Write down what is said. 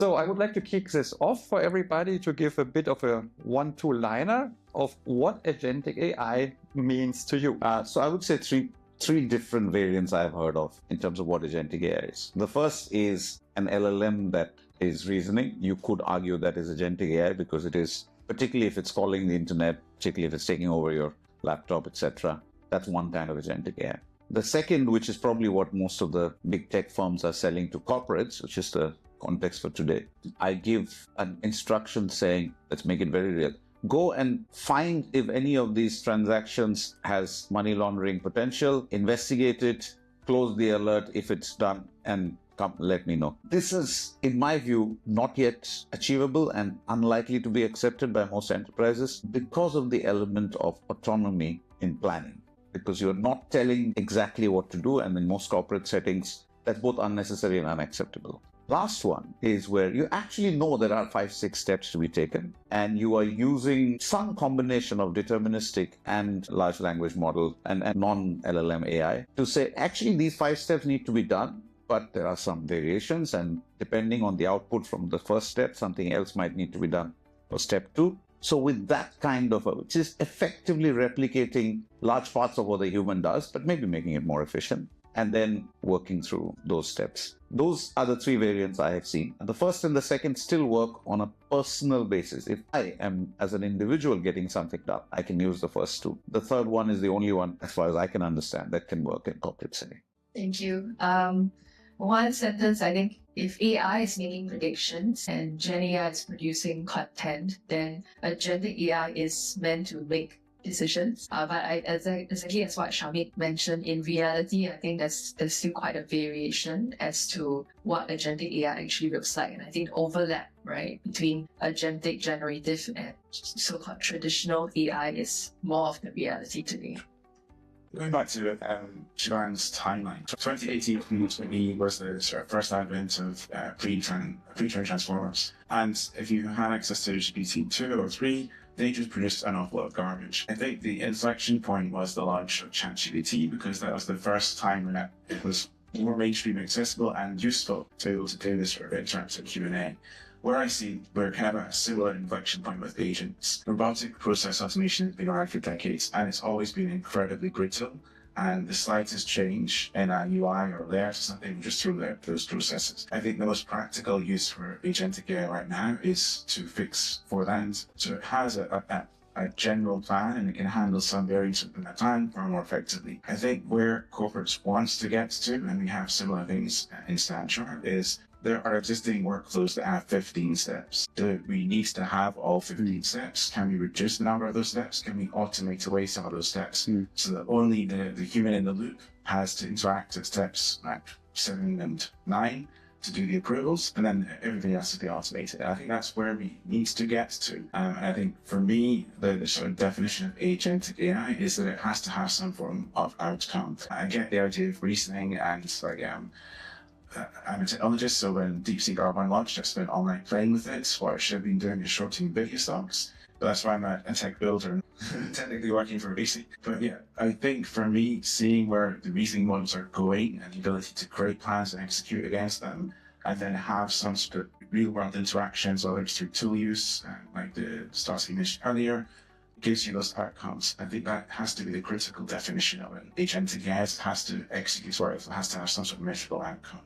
So I would like to kick this off for everybody to give a bit of a one-two-liner of what agentic AI means to you. So I would say three different variants I've heard of in terms of what agentic AI is. The first is an LLM that is reasoning. You could argue that is agentic AI because it is, particularly if it's calling the internet, particularly if it's taking over your laptop, etc. That's one kind of agentic AI. The second, which is probably what most of the big tech firms are selling to corporates, which is the context for today. I give an instruction saying, let's make it very real. Go and find if any of these transactions has money laundering potential, investigate it, close the alert if it's done, and come let me know. This is, in my view, not yet achievable and unlikely to be accepted by most enterprises because of the element of autonomy in planning. Because you're not telling exactly what to do, and in most corporate settings, that's both unnecessary and unacceptable. Last one is where you actually know there are 5-6 steps to be taken, and you are using some combination of deterministic and large language model and non-LLM AI to say, actually, these 5 steps need to be done, but there are some variations, and depending on the output from the first step, something else might need to be done for step 2. So with that kind of, which is effectively replicating large parts of what the human does, but maybe making it more efficient, and then working through those steps. Those are the 3 variants I have seen. The first and the second still work on a personal basis. If I am, as an individual, getting something done, I can use the first 2. The third one is the only one, as far as I can understand, that can work in corporate setting. Thank you. One sentence, I think, if AI is making predictions and Gen AI is producing content, then agentic AI is meant to make decisions. But exactly as what Shamik mentioned, in reality, I think there's still quite a variation as to what agentic AI actually looks like. And I think overlap, right, between agentic, generative, and so-called traditional AI is more of the reality today. Going back to Shivan's timeline, 2018 for me was the sort of first advent of pre-trained transformers. And if you had access to GPT-2 or 3, they just produced an awful lot of garbage. I think the inflection point was the launch of ChatGPT, because that was the first time when it was more mainstream accessible and useful to be able to do this sort of interactive Q&A. Where I see we're kind of at a similar inflection point with agents. Robotic process automation has been around for decades, and it's always been incredibly brittle. And the slightest change in a UI or layer to something just through those processes. I think the most practical use for agentic AI right now is to fix for that. So it has a general plan, and it can handle some variants of that time far more effectively. I think where corporates wants to get to, and we have similar things in Stanchart, is there are existing workflows that have 15 steps. Do we need to have all 15 steps? Can we reduce the number of those steps? Can we automate away some of those steps so that only the human in the loop has to interact at steps like 7 and 9 to do the approvals, and then everything else to be automated? I think that's where we need to get to. And I think for me, the sort of definition of agentic AI is that it has to have some form of outcome. I get the idea of reasoning, and like, I'm a technologist, so when DeepSeek R1 launched, I spent all night playing with it. What I should have been doing is shorting video stocks. But that's why I'm a tech builder and technically working for VC. But yeah, I think for me, seeing where the reasoning models are going and the ability to create plans and execute against them, and then have some sort of real-world interactions, whether it's through tool use, like the stars you mentioned earlier, gives you those outcomes. I think that has to be the critical definition of it. Agentic AI has to execute, or it has to have some sort of measurable outcome.